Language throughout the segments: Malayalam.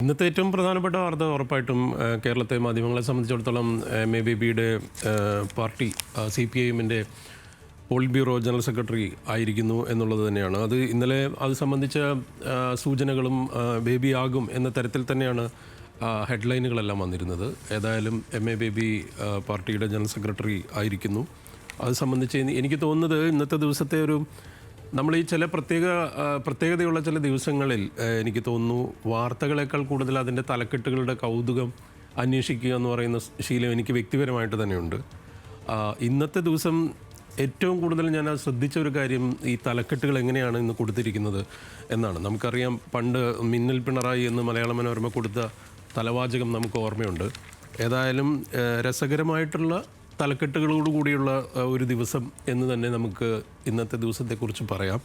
ഇന്നത്തെ ഏറ്റവും പ്രധാനപ്പെട്ട വാർത്ത ഉറപ്പായിട്ടും കേരളത്തെ മാധ്യമങ്ങളെ സംബന്ധിച്ചിടത്തോളം എം.എ. ബേബിയുടെ പാർട്ടി CPIM-ൻ്റെ പോളിറ്റ് ബ്യൂറോ ജനറൽ സെക്രട്ടറി ആയിരിക്കുന്നു എന്നുള്ളത് തന്നെയാണ്. അത് ഇന്നലെ അത് സംബന്ധിച്ച സൂചനകളും ബേബി ആകും എന്ന തരത്തിൽ തന്നെയാണ് ഹെഡ്ലൈനുകളെല്ലാം വന്നിരുന്നത്. ഏതായാലും എം.എ. ബേബി പാർട്ടിയുടെ ജനറൽ സെക്രട്ടറി ആയിരിക്കുന്നു. അത് സംബന്ധിച്ച് എനിക്ക് തോന്നുന്നത് ഇന്നത്തെ ദിവസത്തെ ഒരു നമ്മൾ ഈ ചില പ്രത്യേകതയുള്ള ചില ദിവസങ്ങളിൽ എനിക്ക് തോന്നുന്നു വാർത്തകളേക്കാൾ കൂടുതൽ അതിൻ്റെ തലക്കെട്ടുകളുടെ കൗതുകം അന്വേഷിക്കുക എന്ന് പറയുന്ന ശീലം എനിക്ക് വ്യക്തിപരമായിട്ട് തന്നെയുണ്ട്. ഇന്നത്തെ ദിവസം ഏറ്റവും കൂടുതൽ ഞാൻ ശ്രദ്ധിച്ച ഒരു കാര്യം ഈ തലക്കെട്ടുകൾ എങ്ങനെയാണ് ഇന്ന് കൊടുത്തിരിക്കുന്നത് എന്നാണ്. നമുക്കറിയാം, പണ്ട് മിന്നൽ പിണറായി എന്ന് മലയാള മനോരമ കൊടുത്ത തലവാചകം നമുക്ക് ഓർമ്മയുണ്ട്. ഏതായാലും രസകരമായിട്ടുള്ള തലക്കെട്ടുകളോടുകൂടിയുള്ള ഒരു ദിവസം എന്ന് തന്നെ നമുക്ക് ഇന്നത്തെ ദിവസത്തെക്കുറിച്ച് പറയാം.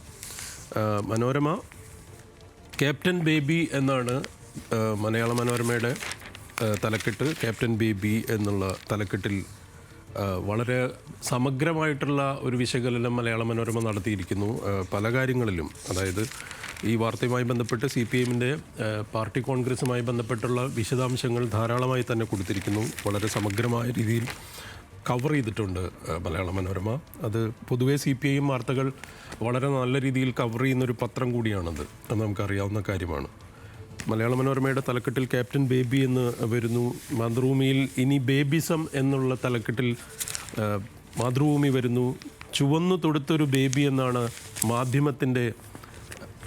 മനോരമ ക്യാപ്റ്റൻ ബേബി എന്നാണ് മലയാള മനോരമയുടെ തലക്കെട്ട്. ക്യാപ്റ്റൻ ബേബി എന്നുള്ള തലക്കെട്ടിൽ വളരെ സമഗ്രമായിട്ടുള്ള ഒരു വിശകലനം മലയാള മനോരമ നടത്തിയിരിക്കുന്നു പല കാര്യങ്ങളിലും. അതായത് ഈ വാർത്തയുമായി ബന്ധപ്പെട്ട് CPIM-ൻ്റെ പാർട്ടി കോൺഗ്രസുമായി ബന്ധപ്പെട്ടുള്ള വിശദാംശങ്ങൾ ധാരാളമായി തന്നെ കൊടുത്തിരിക്കുന്നു. വളരെ സമഗ്രമായ രീതിയിൽ കവർ ചെയ്തിട്ടുണ്ട് മലയാള മനോരമ. അത് പൊതുവേ CPIM വാർത്തകൾ വളരെ നല്ല രീതിയിൽ കവർ ചെയ്യുന്നൊരു പത്രം കൂടിയാണത്. അത് നമുക്കറിയാവുന്ന കാര്യമാണ്. മലയാള മനോരമയുടെ തലക്കെട്ടിൽ ക്യാപ്റ്റൻ ബേബി എന്ന് വരുന്നു. മാതൃഭൂമിയിൽ ഇനി ബേബിസം എന്നുള്ള തലക്കെട്ടിൽ മാതൃഭൂമി വരുന്നു. ചുവന്നു തൊടുത്തൊരു ബേബി എന്നാണ് മാധ്യമത്തിൻ്റെ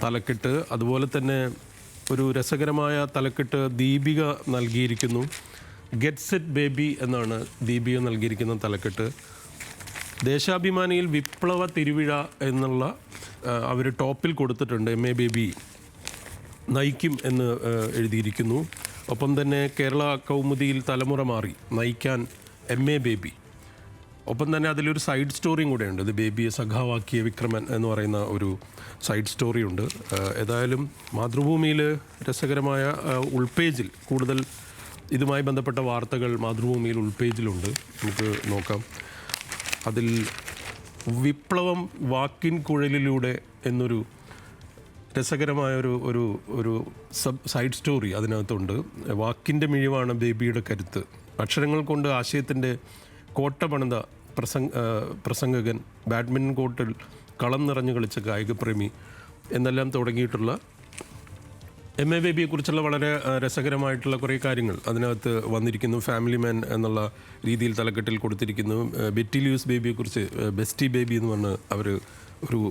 തലക്കെട്ട്. അതുപോലെ തന്നെ ഒരു രസകരമായ തലക്കെട്ട് ദീപിക നൽകിയിരിക്കുന്നു. ഗെറ്റ് സെറ്റ് ബേബി എന്നാണ് ദീപിക നൽകിയിരിക്കുന്ന തലക്കെട്ട്. ദേശാഭിമാനിയിൽ വിപ്ലവ തിരുവിഴ എന്നുള്ള അവർ ടോപ്പിൽ കൊടുത്തിട്ടുണ്ട്. എം.എ. ബേബി നയിക്കും എന്ന് എഴുതിയിരിക്കുന്നു. ഒപ്പം തന്നെ കേരള കൗമുദിയിൽ തലമുറ മാറി നയിക്കാൻ എം.എ. ബേബി. ഒപ്പം തന്നെ അതിലൊരു സൈഡ് സ്റ്റോറിയും കൂടെയുണ്ട്. ഇത് ബേബിയെ സഖാവാക്കിയ വിക്രമൻ എന്ന് പറയുന്ന ഒരു സൈഡ് സ്റ്റോറിയുണ്ട്. ഏതായാലും മാതൃഭൂമിയിൽ രസകരമായ ഉൾപേജിൽ കൂടുതൽ ഇതുമായി ബന്ധപ്പെട്ട വാർത്തകൾ മാതൃഭൂമിയിൽ ഉൾപേജിലുണ്ട്. നമുക്ക് നോക്കാം. അതിൽ വിപ്ലവം വാക്കിൻ കുഴലിലൂടെ എന്നൊരു രസകരമായ ഒരു സൈഡ് സ്റ്റോറി അതിനകത്തുണ്ട്. വാക്കിൻ്റെ മിഴിവാണ് ബേബിയുടെ കരുത്ത്. അക്ഷരങ്ങൾ കൊണ്ട് ആശയത്തിൻ്റെ കോട്ട പണിത പ്രസംഗകൻ, ബാഡ്മിൻ്റൺ കോർട്ടിൽ കളം നിറഞ്ഞു കളിച്ച കായികപ്രേമി എന്നെല്ലാം തുടങ്ങിയിട്ടുള്ള എം.എ. ബേബിയെക്കുറിച്ചുള്ള വളരെ രസകരമായിട്ടുള്ള കുറേ കാര്യങ്ങൾ അതിനകത്ത് വന്നിരിക്കുന്നു. ഫാമിലി മാൻ എന്നുള്ള രീതിയിൽ തലക്കെട്ടിൽ കൊടുത്തിരിക്കുന്നു. ബെറ്റി ലൂയിസ് ബേബിയെക്കുറിച്ച് ബെസ്റ്റി ബേബി എന്ന് പറഞ്ഞ് അവർ ഒരു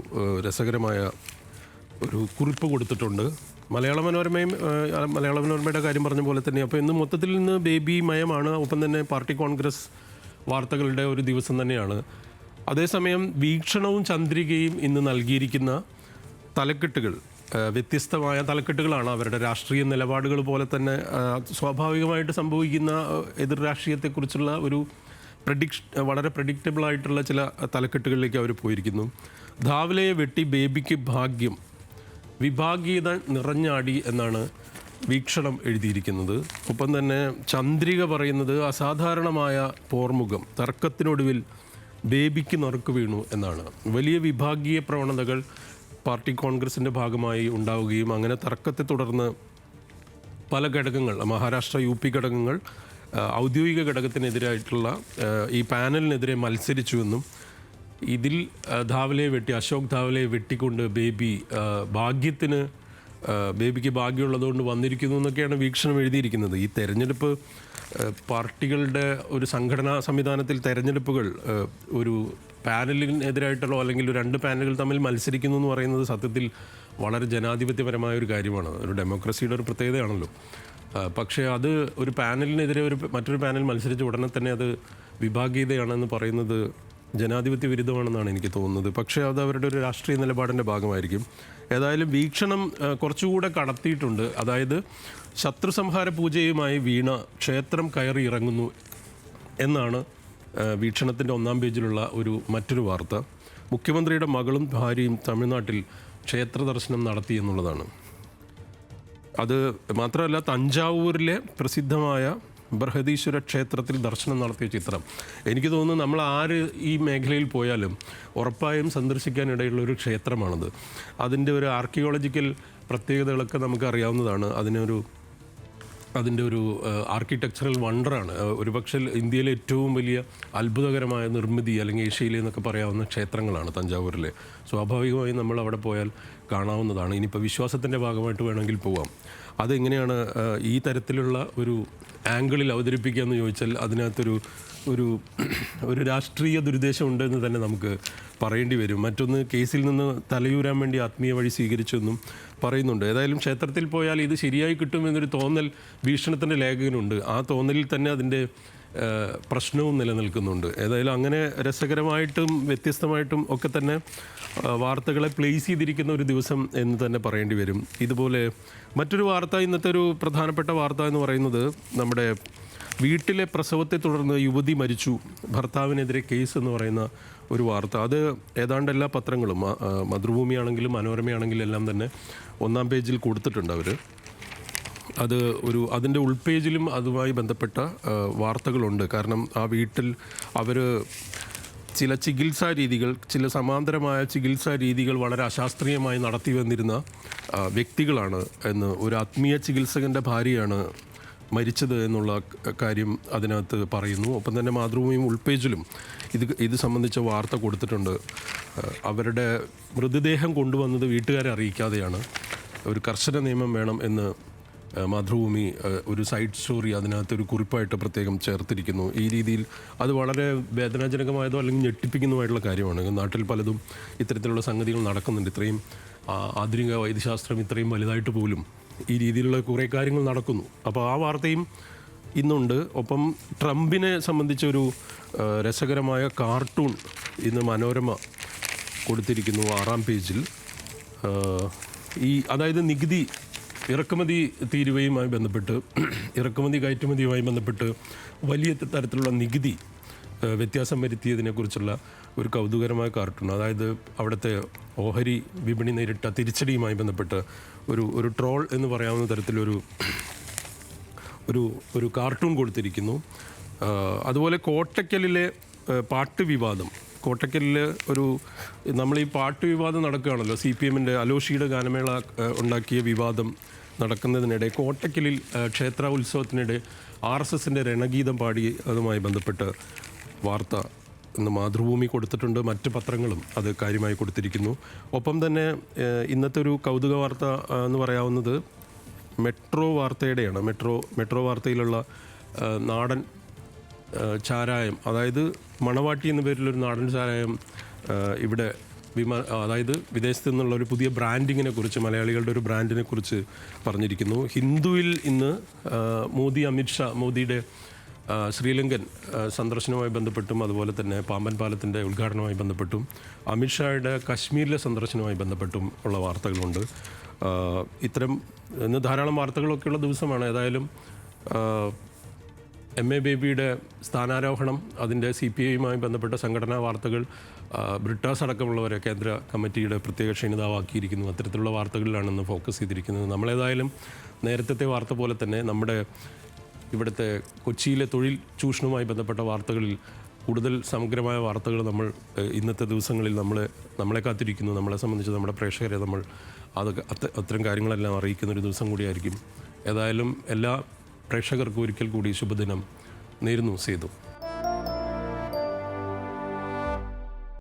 രസകരമായ ഒരു കുറിപ്പ് കൊടുത്തിട്ടുണ്ട്. മലയാള മനോരമയുടെ കാര്യം പറഞ്ഞ പോലെ തന്നെ. അപ്പോൾ ഇന്ന് മൊത്തത്തിൽ ഇന്ന് ബേബി മയമാണ്. ഒപ്പം തന്നെ പാർട്ടി കോൺഗ്രസ് വാർത്തകളുടെ ഒരു ദിവസം തന്നെയാണ്. അതേസമയം വീക്ഷണവും ചന്ദ്രികയും ഇന്ന് നൽകിയിരിക്കുന്ന തലക്കെട്ടുകൾ വ്യത്യസ്തമായ തലക്കെട്ടുകളാണ്. അവരുടെ രാഷ്ട്രീയ നിലപാടുകൾ പോലെ തന്നെ സ്വാഭാവികമായിട്ട് സംഭവിക്കുന്ന എതിർ രാഷ്ട്രീയത്തെക്കുറിച്ചുള്ള ഒരു വളരെ പ്രഡിക്റ്റബിളായിട്ടുള്ള ചില തലക്കെട്ടുകളിലേക്ക് അവർ പോയിരിക്കുന്നു. ധാവലയെ വെട്ടി ബേബിക്ക് ഭാഗ്യം, വിഭാഗീയത നിറഞ്ഞാടി എന്നാണ് വീക്ഷണം എഴുതിയിരിക്കുന്നത്. ഒപ്പം തന്നെ ചന്ദ്രിക പറയുന്നത് അസാധാരണമായ പോർമുഖം, തർക്കത്തിനൊടുവിൽ ബേബിക്ക് നറുക്ക് വീണു എന്നാണ്. വലിയ വിഭാഗീയ പ്രവണതകൾ പാർട്ടി കോൺഗ്രസിൻ്റെ ഭാഗമായി ഉണ്ടാവുകയും അങ്ങനെ തർക്കത്തെ തുടർന്ന് പല ഘടകങ്ങൾ, മഹാരാഷ്ട്ര UP ഘടകങ്ങൾ ഔദ്യോഗിക ഘടകത്തിനെതിരായിട്ടുള്ള ഈ പാനലിനെതിരെ മത്സരിച്ചുവെന്നും ഇതിൽ അശോക് ധാവലയെ വെട്ടിക്കൊണ്ട് ബേബിക്ക് ഭാഗ്യമുള്ളതുകൊണ്ട് വന്നിരിക്കുന്നു എന്നൊക്കെയാണ് വീക്ഷണം എഴുതിയിരിക്കുന്നത്. ഈ തെരഞ്ഞെടുപ്പ് പാർട്ടികളുടെ ഒരു സംഘടനാ സംവിധാനത്തിൽ തെരഞ്ഞെടുപ്പുകൾ ഒരു പാനലിനെതിരായിട്ടുള്ള അല്ലെങ്കിൽ രണ്ട് പാനലുകൾ തമ്മിൽ മത്സരിക്കുന്നു എന്ന് പറയുന്നത് സത്യത്തിൽ വളരെ ജനാധിപത്യപരമായ ഒരു കാര്യമാണ്. ഒരു ഡെമോക്രസിയുടെ ഒരു പ്രത്യേകതയാണല്ലോ. പക്ഷേ അത് ഒരു പാനലിനെതിരെ മറ്റൊരു പാനൽ മത്സരിച്ച ഉടനെ തന്നെ അത് വിഭാഗീയതയാണെന്ന് പറയുന്നത് ജനാധിപത്യ വിരുദ്ധമാണെന്നാണ് എനിക്ക് തോന്നുന്നത്. പക്ഷേ അത് അവരുടെ ഒരു രാഷ്ട്രീയ നിലപാടിൻ്റെ ഭാഗമായിരിക്കും. ഏതായാലും വീക്ഷണം കുറച്ചുകൂടെ കടത്തിയിട്ടുണ്ട്. അതായത് ശത്രു സംഹാര പൂജയുമായി വീണ ക്ഷേത്രം കയറി ഇറങ്ങുന്നു എന്നാണ് വീക്ഷണത്തിൻ്റെ ഒന്നാം പേജിലുള്ള മറ്റൊരു വാർത്ത. മുഖ്യമന്ത്രിയുടെ മകളും ഭാര്യയും തമിഴ്നാട്ടിൽ ക്ഷേത്ര ദർശനം നടത്തി എന്നുള്ളതാണ്. അത് മാത്രമല്ല, തഞ്ചാവൂരിലെ പ്രസിദ്ധമായ ബൃഹദീശ്വര ക്ഷേത്രത്തിൽ ദർശനം നടത്തിയ ചിത്രം. എനിക്ക് തോന്നുന്നു നമ്മൾ ആര് ഈ മേഖലയിൽ പോയാലും ഉറപ്പായും സന്ദർശിക്കാനിടയുള്ള ഒരു ക്ഷേത്രമാണത്. അതിൻ്റെ ഒരു ആർക്കിയോളജിക്കൽ പ്രത്യേകതകളൊക്കെ നമുക്ക് അറിയാവുന്നതാണ്. അതിനൊരു അതിൻ്റെ ഒരു ആർക്കിടെക്ചറൽ വണ്ടറാണ്. ഒരുപക്ഷെ ഇന്ത്യയിലെ ഏറ്റവും വലിയ അത്ഭുതകരമായ നിർമ്മിതി അല്ലെങ്കിൽ ഏഷ്യയിലെ എന്നൊക്കെ പറയാവുന്ന ക്ഷേത്രങ്ങളാണ് തഞ്ചാവൂരിലെ. സ്വാഭാവികമായും നമ്മൾ അവിടെ പോയാൽ കാണാവുന്നതാണ്. ഇനിയിപ്പോൾ വിശ്വാസത്തിൻ്റെ ഭാഗമായിട്ട് വേണമെങ്കിൽ പോവാം. അതെങ്ങനെയാണ് ഈ തരത്തിലുള്ള ഒരു ആംഗിളിൽ അവതരിപ്പിക്കുക എന്ന് ചോദിച്ചാൽ അതിനകത്തൊരു ഒരു ഒരു രാഷ്ട്രീയ ദുരുദ്ദേശം ഉണ്ടെന്ന് തന്നെ നമുക്ക് പറയേണ്ടി വരും. മറ്റൊന്ന്, കേസിൽ നിന്ന് തലയൂരാൻ വേണ്ടി ആത്മീയ വഴി സ്വീകരിച്ചെന്നും പറയുന്നുണ്ട്. ഏതായാലും ക്ഷേത്രത്തിൽ പോയാൽ ഇത് ശരിയായി കിട്ടുമെന്നൊരു തോന്നൽ ഭീഷണത്തിൻ്റെ ലേഖകനുണ്ട്. ആ തോന്നലിൽ തന്നെ അതിൻ്റെ പ്രശ്നവും നിലനിൽക്കുന്നുണ്ട്. ഏതായാലും അങ്ങനെ രസകരമായിട്ടും വ്യത്യസ്തമായിട്ടും ഒക്കെ തന്നെ വാർത്തകളെ പ്ലേസ് ചെയ്തിരിക്കുന്ന ഒരു ദിവസം എന്ന് തന്നെ പറയേണ്ടി വരും. ഇതുപോലെ മറ്റൊരു വാർത്ത, ഇന്നത്തെ ഒരു പ്രധാനപ്പെട്ട വാർത്ത എന്ന് പറയുന്നത് നമ്മുടെ വീട്ടിലെ പ്രസവത്തെ തുടർന്ന് യുവതി മരിച്ചു, ഭർത്താവിനെതിരെ കേസ് എന്ന് പറയുന്ന ഒരു വാർത്ത. അത് ഏതാണ്ട് എല്ലാ പത്രങ്ങളും, മാതൃഭൂമിയാണെങ്കിലും മനോരമയാണെങ്കിലും എല്ലാം തന്നെ ഒന്നാം പേജിൽ കൊടുത്തിട്ടുണ്ട് അവർ. അത് അതിൻ്റെ ഉൾപേജിലും അതുമായി ബന്ധപ്പെട്ട വാർത്തകളുണ്ട്. കാരണം ആ വീട്ടിൽ അവർ ചില ചികിത്സാ രീതികൾ, ചില സമാന്തരമായ ചികിത്സാ രീതികൾ വളരെ അശാസ്ത്രീയമായി നടത്തി വന്നിരുന്ന വ്യക്തികളാണ് എന്ന്, ഒരു ആത്മീയ ചികിത്സകൻ്റെ ഭാര്യയാണ് മരിച്ചത് എന്നുള്ള കാര്യം അതിനകത്ത് പറയുന്നു. ഒപ്പം തന്നെ മാതൃഭൂമിയും ഉൾപേജിലും ഇത് സംബന്ധിച്ച വാർത്ത കൊടുത്തിട്ടുണ്ട്. അവരുടെ മൃതദേഹം കൊണ്ടുവന്നത് വീട്ടുകാരെ അറിയിക്കാതെയാണ്. ഒരു കർശന നിയമം വേണം എന്ന് മാതൃഭൂമി ഒരു സൈഡ് സ്റ്റോറി അതിനകത്തൊരു കുറിപ്പായിട്ട് പ്രത്യേകം ചേർത്തിരിക്കുന്നു. ഈ രീതിയിൽ അത് വളരെ വേദനാജനകമായതോ അല്ലെങ്കിൽ ഞെട്ടിപ്പിക്കുന്നതുമായിട്ടുള്ള കാര്യമാണ്. നാട്ടിൽ പലതും ഇത്തരത്തിലുള്ള സംഗതികൾ നടക്കുന്നുണ്ട്. ഇത്രയും ആധുനിക വൈദ്യശാസ്ത്രം ഇത്രയും വലുതായിട്ട് പോലും ഈ രീതിയിലുള്ള കുറേ കാര്യങ്ങൾ നടക്കുന്നു. അപ്പോൾ ആ വാർത്തയും ഇന്നുണ്ട്. ഒപ്പം ട്രംപിനെ സംബന്ധിച്ചൊരു രസകരമായ കാർട്ടൂൺ ഇന്ന് മനോരമ കൊടുത്തിരിക്കുന്നു 6-ാം പേജിൽ. അതായത് നികുതി ഇറക്കുമതി തീരുവയുമായി ബന്ധപ്പെട്ട്, ഇറക്കുമതി കയറ്റുമതിയുമായി ബന്ധപ്പെട്ട് വലിയ തരത്തിലുള്ള നികുതി വ്യത്യാസം വരുത്തിയതിനെക്കുറിച്ചുള്ള ഒരു കൗതുകരമായ കാർട്ടൂൺ. അതായത് അവിടുത്തെ ഓഹരി വിപണി നേരിട്ട തിരിച്ചടിയുമായി ബന്ധപ്പെട്ട് ഒരു ട്രോൾ എന്ന് പറയാവുന്ന തരത്തിലൊരു ഒരു കാർട്ടൂൺ കൊടുത്തിരിക്കുന്നു. അതുപോലെ കോട്ടയ്ക്കലിലെ പാട്ട് വിവാദം, കോട്ടയ്ക്കലിൽ നമ്മൾ ഈ പാട്ട് വിവാദം നടക്കുകയാണല്ലോ, CPM-ൻ്റെ അലോഷിയുടെ ഗാനമേള ഉണ്ടാക്കിയ വിവാദം നടക്കുന്നതിനിടെ കോട്ടയ്ക്കലിൽ ക്ഷേത്ര ഉത്സവത്തിനിടെ RSSൻ്റെ രണഗീതം പാടി അതുമായി ബന്ധപ്പെട്ട് വാർത്ത ഇന്ന് മാതൃഭൂമി കൊടുത്തിട്ടുണ്ട്. മറ്റ് പത്രങ്ങളും അത് കാര്യമായി കൊടുത്തിരിക്കുന്നു. ഒപ്പം തന്നെ ഇന്നത്തെ ഒരു കൗതുക വാർത്ത എന്ന് പറയാവുന്നത് മെട്രോ വാർത്തയുടെയാണ്. മെട്രോ വാർത്തയിലുള്ള നാടൻ ചാരായം, അതായത് മണവാട്ടി എന്ന പേരിലൊരു നാടൻ ചാരായം ഇവിടെ അതായത് വിദേശത്ത് നിന്നുള്ള ഒരു പുതിയ ബ്രാൻഡിങ്ങിനെ കുറിച്ച്, മലയാളികളുടെ ഒരു ബ്രാൻഡിനെ കുറിച്ച് പറഞ്ഞിരിക്കുന്നു. ഹിന്ദുവിൽ ഇന്ന് മോദിയുടെ ശ്രീലങ്കൻ സന്ദർശനവുമായി ബന്ധപ്പെട്ടും അതുപോലെ തന്നെ പാമ്പൻ പാലത്തിൻ്റെ ഉദ്ഘാടനവുമായി ബന്ധപ്പെട്ടും അമിത്ഷായുടെ കശ്മീരിലെ സന്ദർശനവുമായി ബന്ധപ്പെട്ടും ഉള്ള വാർത്തകളുണ്ട്. ഇത്തരം ഇന്ന് ധാരാളം വാർത്തകളൊക്കെയുള്ള ദിവസമാണ്. ഏതായാലും MA ബേബിയുടെ സ്ഥാനാരോഹണം, അതിൻ്റെ CPI-യുമായി ബന്ധപ്പെട്ട സംഘടനാ വാർത്തകൾ, ബ്രിട്ടാസ് അടക്കമുള്ളവരെ കേന്ദ്ര കമ്മിറ്റിയുടെ പ്രത്യേക ക്ഷണിതാവാക്കിയിരിക്കുന്നു. അത്തരത്തിലുള്ള വാർത്തകളിലാണ് ഇന്ന് ഫോക്കസ് ചെയ്തിരിക്കുന്നത്. നമ്മളേതായാലും നേരത്തെ വാർത്ത പോലെ തന്നെ നമ്മുടെ ഇവിടുത്തെ കൊച്ചിയിലെ തൊഴിൽ ചൂഷണവുമായി ബന്ധപ്പെട്ട വാർത്തകളിൽ കൂടുതൽ സമഗ്രമായ വാർത്തകൾ നമ്മൾ ഇന്നത്തെ ദിവസങ്ങളിൽ നമ്മളെ കാത്തിരിക്കുന്നു. നമ്മളെ സംബന്ധിച്ച് നമ്മുടെ പ്രേക്ഷകരെ നമ്മൾ അത്തരം കാര്യങ്ങളെല്ലാം അറിയിക്കുന്നൊരു ദിവസം കൂടിയായിരിക്കും. ഏതായാലും എല്ലാ പ്രേക്ഷകർക്കും ഒരിക്കൽ കൂടി ശുഭദിനം നേരുന്നു. സേതു.